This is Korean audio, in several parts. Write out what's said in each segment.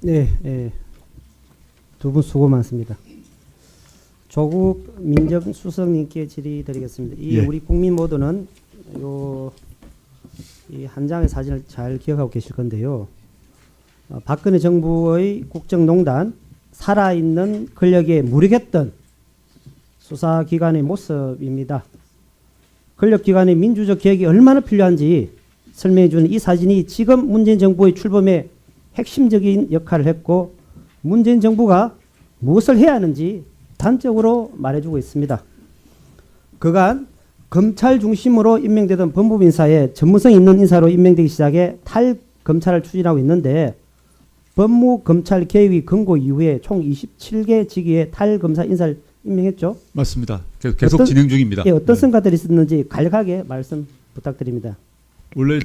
네, 두 분 수고 많습니다. 조국 민정수석님께 질의드리겠습니다. 우리 국민 모두는 이 한 장의 사진을 잘 기억하고 계실 건데요. 박근혜 정부의 국정농단, 살아있는 권력에 무력했던 수사기관의 모습입니다. 권력기관의 민주적 개혁이 얼마나 필요한지 설명해 주는 이 사진이 지금 문재인 정부의 출범에 핵심적인 역할을 했고 문재인 정부가 무엇을 해야 하는지 단적으로 말해주고 있습니다. 그간 검찰 중심으로 임명되던 법무부 인사에 전문성 있는 인사로 임명되기 시작해 탈검찰을 추진하고 있는데 법무검찰 개혁이 권고 이후에 총 27개 직위의 탈검사 인사를 임명했죠. 맞습니다. 계속 진행 중입니다. 어떤 성과들이 있었는지 간략하게 말씀 부탁드립니다. 원래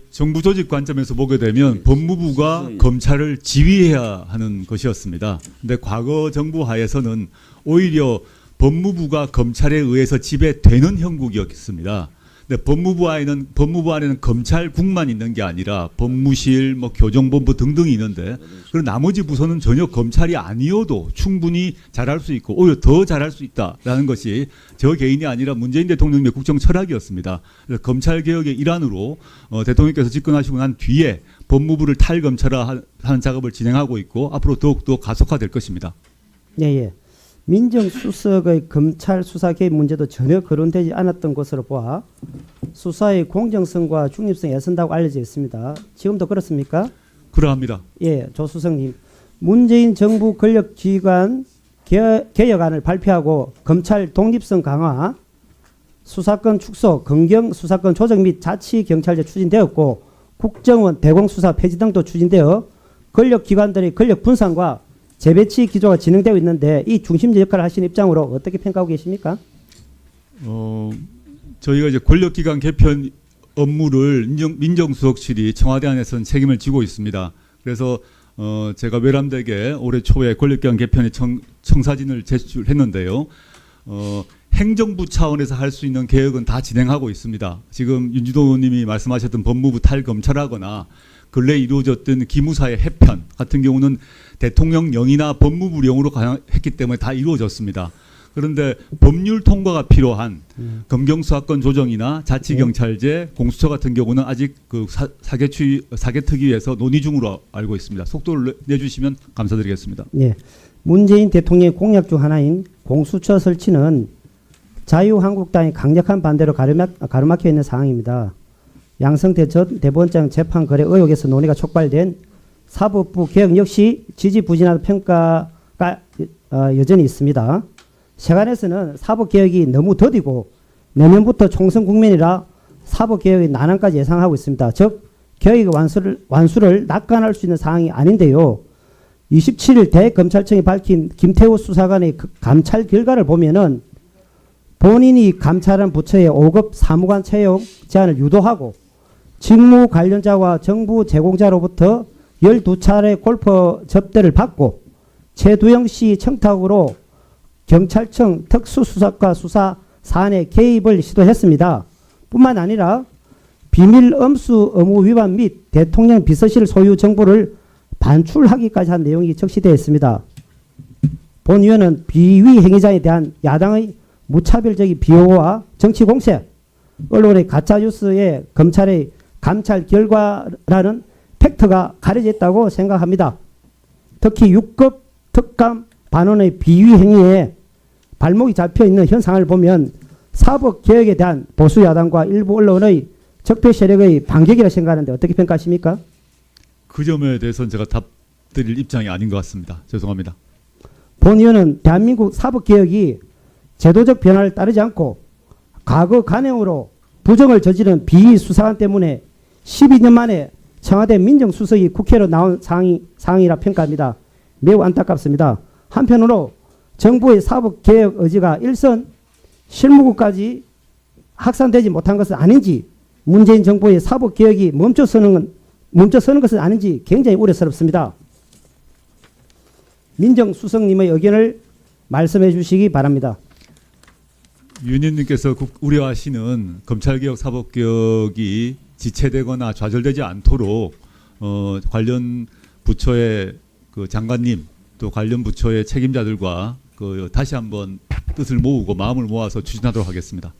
정부 조직 관점에서 보게 되면 법무부가 검찰을 지휘해야 하는 것이었습니다. 근데 과거 정부 하에서는 오히려 법무부가 검찰에 의해서 지배되는 형국이었습니다. 근데 법무부 안에는 검찰국만 있는 게 아니라 법무실, 교정본부 등등이 있는데 그런 나머지 부서는 전혀 검찰이 아니어도 충분히 잘할 수 있고 오히려 더 잘할 수 있다라는 것이 저 개인이 아니라 문재인 대통령의 국정 철학이었습니다. 그래서 검찰 개혁의 일환으로 대통령께서 집권하시고 난 뒤에 법무부를 탈검찰화하는 작업을 진행하고 있고 앞으로 더욱더 가속화될 것입니다. 예. 민정수석의 검찰 수사 개입 문제도 전혀 거론되지 않았던 것으로 보아 수사의 공정성과 중립성이 애선다고 알려져 있습니다. 지금도 그렇습니까? 그러합니다. 예, 조 수석님. 문재인 정부 권력기관 개혁안을 발표하고 검찰 독립성 강화, 수사권 축소, 검경 수사권 조정 및 자치경찰제 추진되었고 국정원 대공수사 폐지 등도 추진되어 권력기관들의 권력 분산과 재배치 기조가 진행되고 있는데 이 중심적 역할을 하시는 입장으로 어떻게 평가하고 계십니까? 저희가 이제 권력기관 개편 업무를 민정수석실이 청와대 안에서는 책임을 지고 있습니다. 그래서 제가 외람되게 올해 초에 권력기관 개편의 청사진을 제출했는데요. 행정부 차원에서 할 수 있는 개혁은 다 진행하고 있습니다. 지금 윤지도 의원님이 말씀하셨던 법무부 탈검찰하거나 근래 이루어졌던 기무사의 해편 같은 경우는 대통령령이나 법무부령으로 했기 때문에 다 이루어졌습니다. 그런데 법률 통과가 필요한 검경수사권 조정이나 자치경찰제, 공수처 같은 경우는 아직 그 사개특위에서 논의 중으로 알고 있습니다. 속도를 내주시면 감사드리겠습니다. 네, 문재인 대통령의 공약 중 하나인 공수처 설치는 자유한국당의 강력한 반대로 가로막혀 있는 상황입니다. 양성태 전 대법원장 재판 거래 의혹에서 논의가 촉발된 사법부 개혁 역시 지지부진하다는 평가가 여전히 있습니다. 세간에서는 사법개혁이 너무 더디고 내년부터 총선 국면이라 사법개혁의 난항까지 예상하고 있습니다. 즉 개혁의 완수를 낙관할 수 있는 상황이 아닌데요. 27일 대검찰청이 밝힌 김태우 수사관의 감찰 결과를 보면은 본인이 감찰한 부처의 5급 사무관 채용 제한을 유도하고 직무 관련자와 정부 제공자로부터 12차례 골프 접대를 받고 최두영 씨 청탁으로 경찰청 특수수사과 수사 사안에 개입을 시도했습니다. 뿐만 아니라 비밀 엄수 의무 위반 및 대통령 비서실 소유 정보를 반출하기까지 한 내용이 적시되어 있습니다. 본 의원은 비위 행위자에 대한 야당의 무차별적인 비호와 정치 공세, 언론의 가짜뉴스에 검찰의 감찰 결과라는 팩트가 가려져 있다고 생각합니다. 특히 6급 특감 반원의 비위 행위에 발목이 잡혀 있는 현상을 보면 사법개혁에 대한 보수 야당과 일부 언론의 적폐 세력의 반격이라 생각하는데 어떻게 평가하십니까? 그 점에 대해서는 제가 답드릴 입장이 아닌 것 같습니다. 죄송합니다. 본 의원은 대한민국 사법개혁이 제도적 변화를 따르지 않고 과거 간행으로 부정을 저지른 비위 수사관 때문에 12년 만에 청와대 민정수석이 국회로 나온 상황이라 평가합니다. 매우 안타깝습니다. 한편으로 정부의 사법개혁 의지가 일선 실무국까지 확산되지 못한 것은 아닌지 문재인 정부의 사법개혁이 멈춰서는 것은 아닌지 굉장히 우려스럽습니다. 민정수석님의 의견을 말씀해 주시기 바랍니다. 윤 의원님께서 우려하시는 검찰개혁, 사법개혁이 지체되거나 좌절되지 않도록 관련 부처의 그 장관님 또 관련 부처의 책임자들과 그 다시 한번 뜻을 모으고 마음을 모아서 추진하도록 하겠습니다.